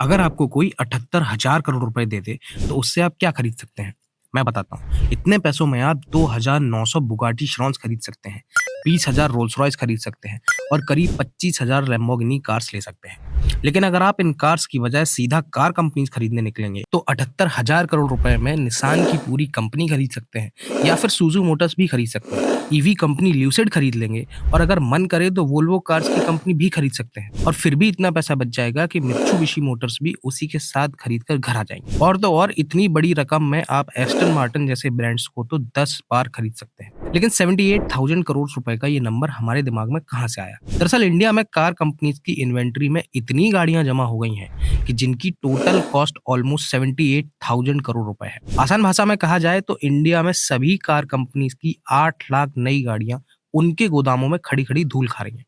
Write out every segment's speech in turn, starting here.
अगर आपको कोई 78,000 करोड़ रुपए दे दे, तो उससे आप क्या खरीद सकते हैं? मैं बताता हूँ। इतने पैसों में आप 2,900 बुगाटी चिरॉन्स खरीद सकते हैं, 20,000 रोल्स रॉयस खरीद सकते हैं और करीब 25,000 लैम्बोर्गिनी कार्स ले सकते हैं। लेकिन अगर आप इन कार्स की बजाय सीधा कार कंपनीज खरीदने निकलेंगे, तो 78,000 करोड़ रुपए में निसान की पूरी कंपनी खरीद सकते हैं या फिर सुज़ू मोटर्स भी खरीद सकते हैं। ईवी कंपनी ल्यूसेड खरीद लेंगे और अगर मन करे तो वोल्वो कार्स की कंपनी भी खरीद सकते हैं और फिर भी इतना पैसा बच जाएगा कि मित्सुबिशी मोटर्स भी उसी के साथ खरीद कर घर आ जाएंगे। और तो और इतनी बड़ी रकम में आप एस्टन मार्टिन जैसे ब्रांड्स को तो 10 बार खरीद सकते हैं। लेकिन 78,000 करोड़ रुपए का ये नंबर हमारे दिमाग में कहाँ से आया? दरअसल इंडिया में कार कंपनीज की इन्वेंट्री में इतनी गाड़ियां जमा हो गई हैं कि जिनकी टोटल कॉस्ट ऑलमोस्ट 78,000 करोड़ रुपए है। आसान भाषा में कहा जाए तो इंडिया में सभी कार कंपनीज की 8 लाख नई गाड़ियां उनके गोदामों में खड़ी खड़ी धूल खा रही हैं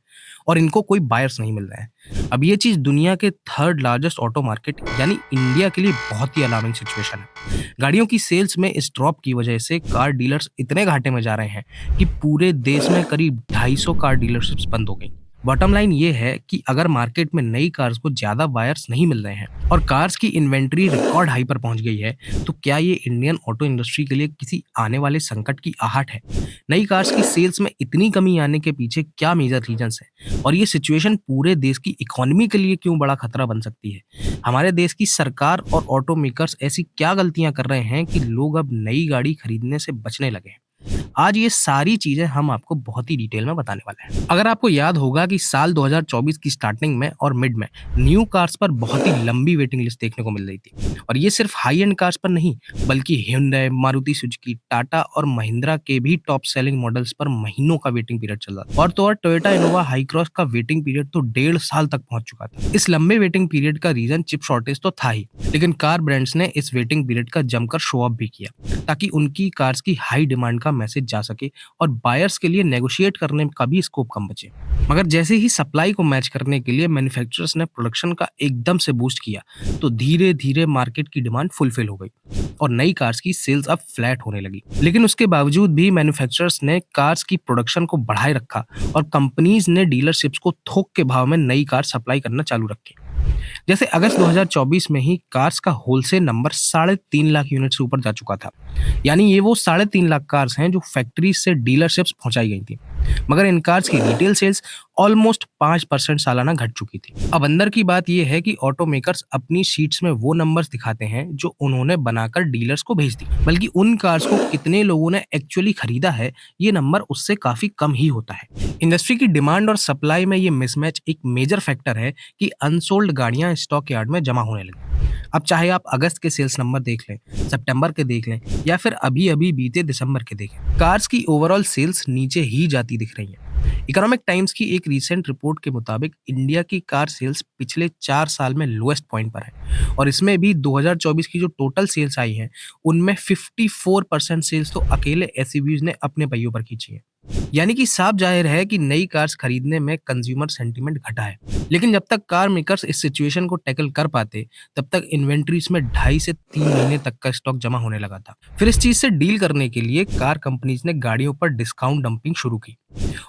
और इनको कोई बायर्स नहीं मिल रहे हैं। अब ये चीज दुनिया के थर्ड लार्जेस्ट ऑटो मार्केट यानी इंडिया के लिए बहुत ही अलार्मिंग सिचुएशन है। गाड़ियों की सेल्स में इस ड्रॉप की वजह से कार डीलर्स इतने घाटे में जा रहे हैं कि पूरे देश में करीब 250 कार डीलरशिप्स बंद हो गई। बॉटम लाइन ये है कि अगर मार्केट में नई कार्स को ज्यादा बायर्स नहीं मिल रहे हैं और कार्स की इन्वेंट्री रिकॉर्ड हाई पर पहुंच गई है, तो क्या ये इंडियन ऑटो इंडस्ट्री के लिए किसी आने वाले संकट की आहट है? नई कार्स की सेल्स में इतनी कमी आने के पीछे क्या मेजर रीजंस है और ये सिचुएशन पूरे देश की इकोनॉमी के लिए क्यों बड़ा खतरा बन सकती है? हमारे देश की सरकार और ऑटो मेकर्स ऐसी क्या गलतियां कर रहे हैं कि लोग अब नई गाड़ी खरीदने से बचने लगे हैं? आज ये सारी चीजें हम आपको बहुत ही डिटेल में बताने वाले हैं। अगर आपको याद होगा कि साल 2024 की स्टार्टिंग में और मिड में न्यू कार्स पर बहुत ही लंबी वेटिंग लिस्ट देखने को मिल रही थी और ये सिर्फ हाई एंड कार्स पर नहीं बल्कि Hyundai, मारुति सुजुकी, टाटा और महिंद्रा के भी टॉप सेलिंग मॉडल्स पर महीनों का वेटिंग पीरियड चल रहा था। और तो और टोयोटा इनोवा हाई क्रॉस का वेटिंग पीरियड तो 1.5 साल तक पहुंच चुका था। इस लंबे वेटिंग पीरियड का रीजन चिप शॉर्टेज तो था ही, लेकिन कार ब्रांड्स ने इस वेटिंग पीरियड का जमकर शो ऑफ भी किया ताकि उनकी कार्स की हाई डिमांड का मैसेज जा सके और बायर्स के लिए नेगोशिएट करने का भी स्कोप कम बचे। मगर जैसे ही सप्लाई को मैच करने के लिए मैन्युफैक्चरर्स ने प्रोडक्शन का एकदम से बूस्ट किया, तो धीरे धीरे मार्केट की डिमांड फुलफिल हो गई और नई कार्स की सेल्स अब फ्लैट होने लगी। लेकिन उसके बावजूद भी मैन्युफैक्चरर्स ने कार्स की प्रोडक्शन को बढ़ाए रखा और कंपनीज ने डीलरशिप्स को थोक के भाव में नई कार सप्लाई करना चालू रखी। जैसे अगस्त 2024 में ही कार्स का होलसेल नंबर 3.5 लाख यूनिट से ऊपर जा चुका था। यानी ये वो 3.5 लाख कार्स हैं जो फैक्ट्री से डीलरशिप्स पहुंचाई गई थी। मगर इन कार्स की रिटेल सेल्स ऑलमोस्ट 5% सालाना घट चुकी थी। अब अंदर की बात यह है कि ऑटो मेकर्स अपनी शीट्स में वो नंबर्स दिखाते हैं जो उन्होंने बनाकर डीलर्स को भेज दी, बल्कि उन कार्स को कितने लोगों ने एक्चुअली खरीदा है ये नंबर उससे काफी कम ही होता है। इंडस्ट्री की डिमांड और सप्लाई में ये मिसमैच एक मेजर फैक्टर है कि अनसोल्ड गाड़ियां स्टॉक यार्ड में जमा होने लगी। अब चाहे आप अगस्त के सेल्स नंबर देख लें, सितंबर के देख लें या फिर अभी अभी बीते दिसंबर के देखें, कार्स की ओवरऑल सेल्स नीचे ही जाती दिख रही हैं। इकोनॉमिक टाइम्स की एक रीसेंट रिपोर्ट के मुताबिक इंडिया की कार सेल्स पिछले 4 साल में लोएस्ट पॉइंट पर है और इसमें भी 2024 की जो टोटल सेल्स आई हैं उनमें 54% सेल्स तो अकेले एसयूवीज ने अपने पहियों पर खींची है। यानी कि साफ जाहिर है कि नई कार्स खरीदने में कंज्यूमर सेंटीमेंट घटा है। लेकिन जब तक कार मेकर्स इस सिचुएशन को टैकल कर पाते, तब तक इन्वेंट्रीज में 2.5 से 3 महीने तक का स्टॉक जमा होने लगा था। फिर इस चीज से डील करने के लिए कार कंपनीज ने गाड़ियों पर डिस्काउंट डंपिंग शुरू की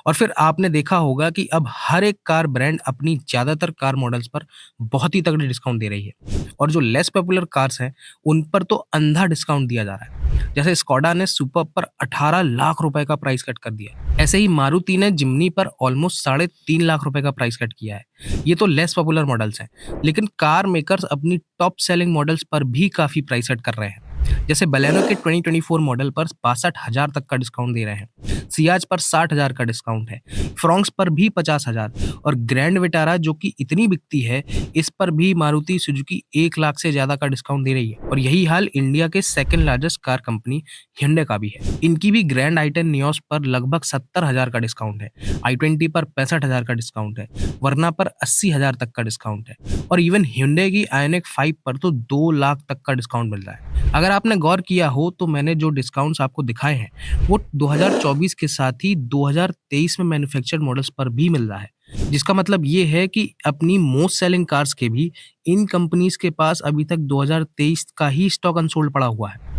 और फिर आपने देखा होगा कि अब हर एक कार ब्रांड अपनी ज्यादातर कार मॉडल्स पर बहुत ही तगड़े डिस्काउंट दे रही है और जो लेस पॉपुलर कार्स हैं उन पर तो अंधा डिस्काउंट दिया जा रहा है। जैसे स्कोडा ने सुपर पर 18 लाख रुपए का प्राइस कट कर दिया, ऐसे ही मारुति ने जिम्नी पर ऑलमोस्ट 3.5 लाख रुपए का प्राइस कट किया है। ये तो लेस पॉपुलर मॉडल्स हैं, लेकिन कार मेकर्स अपनी टॉप सेलिंग मॉडल्स पर भी काफी प्राइस कट कर रहे हैं। जैसे बलेनो के 2024 मॉडल पर 62,000 तक का डिस्काउंट दे रहे हैं, सियाज पर 60,000 का डिस्काउंट है, फ्रोंक्स पर भी 50,000 और ग्रैंड विटारा जो कि इतनी बिकती है इस पर भी मारुति सुजुकी 1 लाख से ज्यादा का डिस्काउंट दे रही है। और यही हाल इंडिया के second largest car company Hyundai का भी है। इनकी भी ग्रैंड आई10 नियोस पर लगभग 70,000 का डिस्काउंट है, i20 पर 65,000 का डिस्काउंट है, वरना पर 80,000 तक का डिस्काउंट है और इवन Hyundai की Ioniq 5 पर तो 2 लाख तक का डिस्काउंट मिल रहा है। अगर आपने गौर किया हो तो मैंने जो डिस्काउंट्स आपको दिखाए हैं वो 2024 के साथ ही 2023 में मैन्युफैक्चर्ड मॉडल्स पर भी मिल रहा है, जिसका मतलब ये है कि अपनी मोस्ट सेलिंग कार्स के भी इन कंपनीज के पास अभी तक 2023 का ही स्टॉक अनसोल्ड पड़ा हुआ है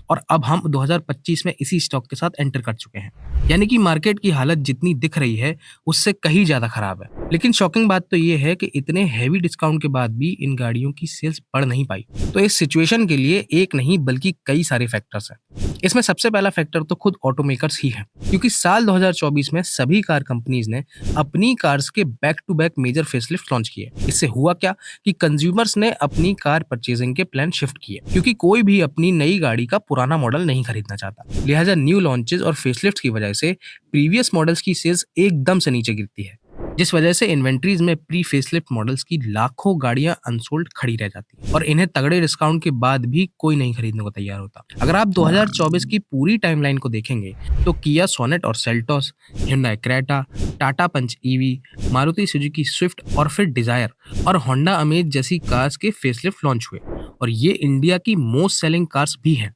और अब हम 2025 में इसी स्टॉक के साथ एंटर कर चुके हैं। यानी कि मार्केट की हालत जितनी दिख रही है, उससे कहीं ज़्यादा खराब है। लेकिन शॉकिंग बात तो ये है कि इतने हेवी डिस्काउंट के बाद भी इन गाड़ियों की सेल्स बढ़ नहीं पाई। तो इस सिचुएशन के लिए एक नहीं बल्कि कई सारे फैक्टर्स हैं। इसमें सबसे पहला फैक्टर तो खुद ऑटोमेकर्स ही है, क्योंकि साल 2024 में सभी कार कंपनीज ने अपनी कार्स के back to back major facelift launch किए। इससे हुआ क्या कि कंज्यूमर्स ने अपनी कार परचेजिंग के प्लान शिफ्ट किए, क्योंकि कोई भी अपनी नई गाड़ी का पुराना मॉडल नहीं खरीदना चाहता। लिहाजा न्यू लॉन्चेस और फेसलिफ्ट की वजह से प्रीवियस मॉडल्स की सेल्स एकदम से नीचे गिरती है, जिस वजह से इन्वेंट्रीज में प्री फेसलिफ्ट मॉडल्स की लाखों गाड़ियां अनसोल्ड खड़ी रह जाती हैं और इन्हें तगड़े डिस्काउंट के बाद भी कोई नहीं खरीदने को तैयार होता। अगर आप 2024 की पूरी टाइमलाइन को देखेंगे तो किया सोनेट और Seltos, hyundai Creta, Tata Punch EV, Maruti Suzuki Swift और फिर डिजायर और होंडा अमेज जैसी कार्स के फेसलिफ्ट लॉन्च हुए और ये इंडिया की मोस्ट सेलिंग कार्स भी हैं,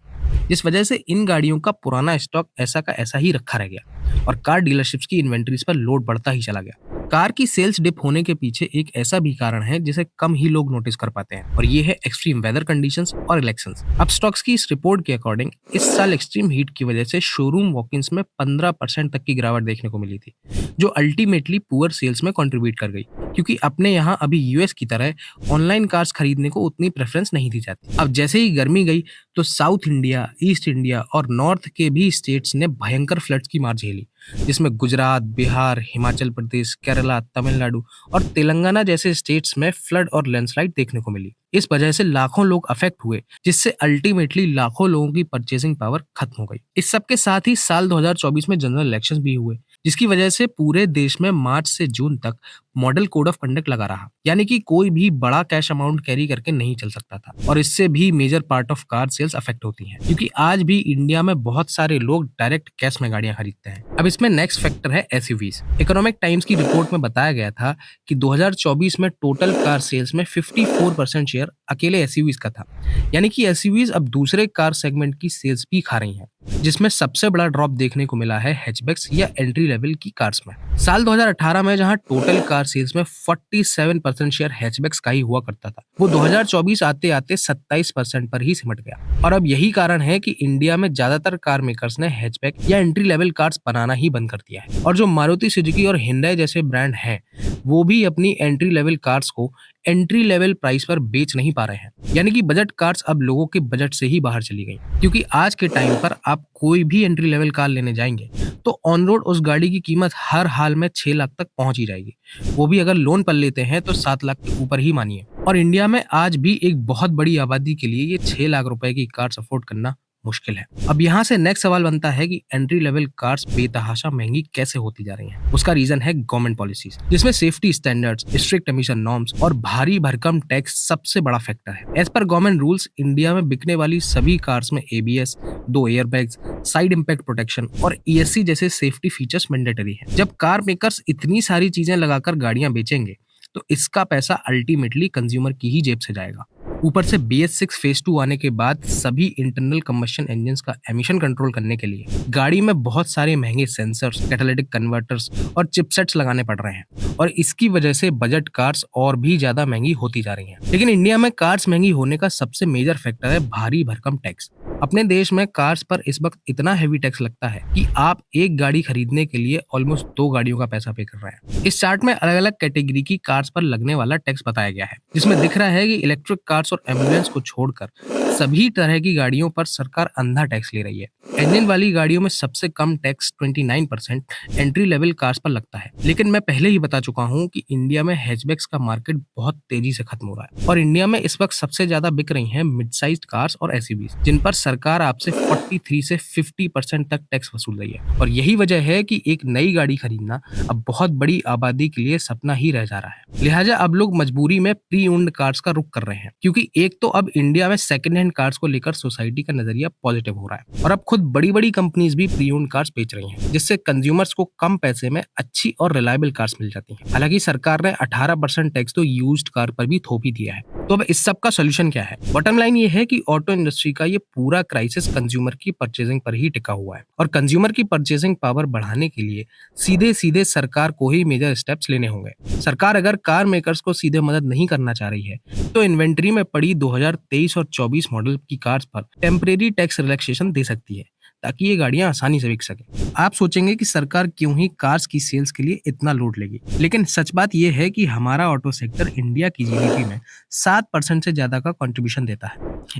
जिस वजह से इन गाड़ियों का पुराना स्टॉक ऐसा का ऐसा ही रखा रह गया और कार डीलरशिप्स की इन्वेंट्रीज पर लोड बढ़ता ही चला गया। कार की सेल्स डिप होने के पीछे एक ऐसा भी कारण है जिसे कम ही लोग नोटिस कर पाते हैं और ये है एक्सट्रीम वेदर कंडीशंस और इलेक्शंस। अब स्टॉक्स की इस रिपोर्ट के अकॉर्डिंग इस साल एक्सट्रीम हीट की वजह से शोरूम वॉक-इन्स में 15% तक की गिरावट देखने को मिली थी, जो अल्टीमेटली पुअर सेल्स में कंट्रीब्यूट कर गई, क्योंकि अपने यहाँ अभी यूएस की तरह ऑनलाइन कार्स खरीदने को उतनी प्रेफरेंस नहीं दी जाती। अब जैसे ही गर्मी गई तो साउथ इंडिया, ईस्ट इंडिया और नॉर्थ के भी स्टेट्स ने भयंकर फ्लड्स की मार झेली, जिसमें गुजरात, बिहार, हिमाचल प्रदेश, केरला, तमिलनाडु और तेलंगाना जैसे स्टेट्स में फ्लड और लैंडस्लाइड देखने को मिली। इस वजह से लाखों लोग अफेक्ट हुए, जिससे अल्टीमेटली लाखों लोगों की परचेसिंग पावर खत्म हो गई। इस सब के साथ ही साल 2024 में जनरल इलेक्शंस भी हुए, जिसकी वजह से पूरे देश में मार्च से जून तक मॉडल कोड ऑफ कंडक्ट लगा रहा, यानी कि कोई भी बड़ा कैश अमाउंट कैरी करके नहीं चल सकता था और इससे भी major part of car sales affect होती हैं, क्योंकि आज भी इंडिया में बहुत सारे लोग डायरेक्ट कैश में गाड़ियां खरीदते हैं। अब इसमें नेक्स्ट फैक्टर है एसयूवीज। इकोनॉमिक टाइम्स की रिपोर्ट में बताया गया था कि 2024 में टोटल कार सेल्स में 54% शेयर अकेले एसयूवीज का था, यानी कि एसयूवीज अब दूसरे कार सेगमेंट की सेल्स भी खा रही हैं, जिसमें सबसे बड़ा ड्रॉप देखने को मिला है हैचबैक्स या एंट्री लेवल की कार्स में। साल 2018 में जहां टोटल कार सेल्स में 47% शेयर हैचबैक्स का ही हुआ करता था, वो 2024 आते आते 27% पर ही सिमट गया और अब यही कारण है कि इंडिया में ज्यादातर कार मेकर्स ने हैचबैक या एंट्री लेवल कार्स बनाना ही बंद कर दिया है और जो मारुति सुजुकी और hyundai जैसे ब्रांड हैं, वो भी अपनी एंट्री लेवल कार्स को एंट्री लेवल प्राइस पर बेच नहीं पा रहे हैं, यानी कि बजट कार्स अब लोगों के बजट से ही बाहर चली गई, क्योंकि आज के टाइम पर आप कोई भी एंट्री लेवल कार लेने जाएंगे तो ऑन रोड उस गाड़ी की कीमत हर हाल में 6 लाख तक पहुंच ही जाएगी। वो भी अगर लोन पर लेते हैं तो 7 लाख के ऊपर ही मानिए, और इंडिया में आज भी एक बहुत बड़ी आबादी के लिए ये 6 लाख रुपए की कार अफोर्ड करना मुश्किल है। अब यहाँ से नेक्स्ट सवाल बनता है कि एंट्री लेवल कार्स बेतहाशा महंगी कैसे होती जा रही हैं। उसका रीजन है गवर्नमेंट पॉलिसीज, जिसमें safety standards, strict emission norms और भारी भरकम टैक्स सबसे बड़ा फैक्टर है। As per government rules, India में बिकने वाली सभी कार्स में ABS, 2 airbags, side impact protection और ईएससी जैसे सेफ्टी फीचर्स मैंडेटरी है। जब कार मेकर्स इतनी सारी चीजें लगाकर गाड़ियां बेचेंगे तो इसका पैसा अल्टीमेटली कंज्यूमर की ही जेब से जाएगा। ऊपर से BS6 फेज 2 आने के बाद सभी इंटरनल कंबशन इंजन्स का एमिशन कंट्रोल करने के लिए गाड़ी में बहुत सारे महंगे सेंसर्स, कैटालिटिक कन्वर्टर्स और चिपसेट्स लगाने पड़ रहे हैं और इसकी वजह से बजट कार्स और भी ज्यादा महंगी होती जा रही हैं। लेकिन इंडिया में कार्स महंगी होने का सबसे मेजर फैक्टर है भारी भरकम टैक्स। अपने देश में कार्स पर इस वक्त इतना हैवी टैक्स लगता है कि आप एक गाड़ी खरीदने के लिए ऑलमोस्ट 2 गाड़ियों का पैसा पे कर रहे हैं। इस चार्ट में अलग अलग कैटेगरी की कार्स पर लगने वाला टैक्स बताया गया है, जिसमें दिख रहा है कि इलेक्ट्रिक कार्स और एम्बुलेंस को छोड़कर सभी तरह की गाड़ियों पर सरकार अंधा टैक्स ले रही है। इंजन वाली गाड़ियों में सबसे कम टैक्स 29% एंट्री लेवल कार्स पर लगता है। लेकिन मैं पहले ही बता चुका हूं कि इंडिया में हैचबैक्स का मार्केट बहुत तेजी से खत्म हो रहा है और इंडिया में इस वक्त सबसे ज्यादा बिक रही हैं मिड साइज्ड कार्स और एसयूवीज, जिन पर सरकार आपसे 43 से 50% तक टैक्स वसूल रही है। और यही वजह है कि एक नई गाड़ी खरीदना अब बहुत बड़ी आबादी के लिए सपना ही रह जा रहा है। लिहाजा अब लोग मजबूरी में प्री ओन्ड कार्स का रुख कर रहे हैं, क्योंकि एक तो अब इंडिया में सेकंड हैंड कार्स को लेकर सोसाइटी का नजरिया पॉजिटिव हो रहा है और अब खुद बड़ी-बड़ी कंपनीज भी प्री ओन्ड कार्स बेच रही हैं, जिससे कंज्यूमर्स को कम पैसे में अच्छी और रिलायबल कार्स मिल जाती हैं। हालांकि सरकार ने 18% टैक्स तो यूज्ड कार पर भी थोप ही दिया है। तो अब इस सब का सोल्यूशन क्या है? बॉटम लाइन ये है कि ऑटो इंडस्ट्री का ये पूरा क्राइसिस कंज्यूमर की परचेजिंग पर ही टिका हुआ है और कंज्यूमर की परचेजिंग पावर बढ़ाने के लिए सीधे-सीधे सरकार को ही मेजर स्टेप्स लेने होंगे। सरकार अगर कार मेकर्स को सीधे मदद नहीं करना चाह रही है, तो इन्वेंट्री में पड़ी 2023 और 24 मॉडल की कार्स पर टेम्परेरी टैक्स रिलैक्सेशन दे सकती है, ताकि ये गाड़ियां आसानी से बिक सकें। आप सोचेंगे कि सरकार क्यों ही कार्स की सेल्स के लिए इतना लोड लेगी, लेकिन सच बात यह है कि हमारा ऑटो सेक्टर इंडिया की जीडीपी में 7% से ज्यादा का कंट्रीब्यूशन देता है।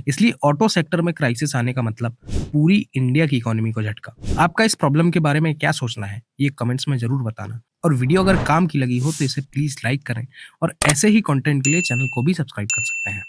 इसलिए ऑटो सेक्टर में क्राइसिस आने का मतलब पूरी इंडिया की इकोनॉमी को झटका। आपका इस प्रॉब्लम के बारे में क्या सोचना है, ये कमेंट्स में जरूर बताना। और वीडियो अगर काम की लगी हो तो इसे प्लीज लाइक करें और ऐसे ही कंटेंट के लिए चैनल को भी सब्सक्राइब कर सकते हैं।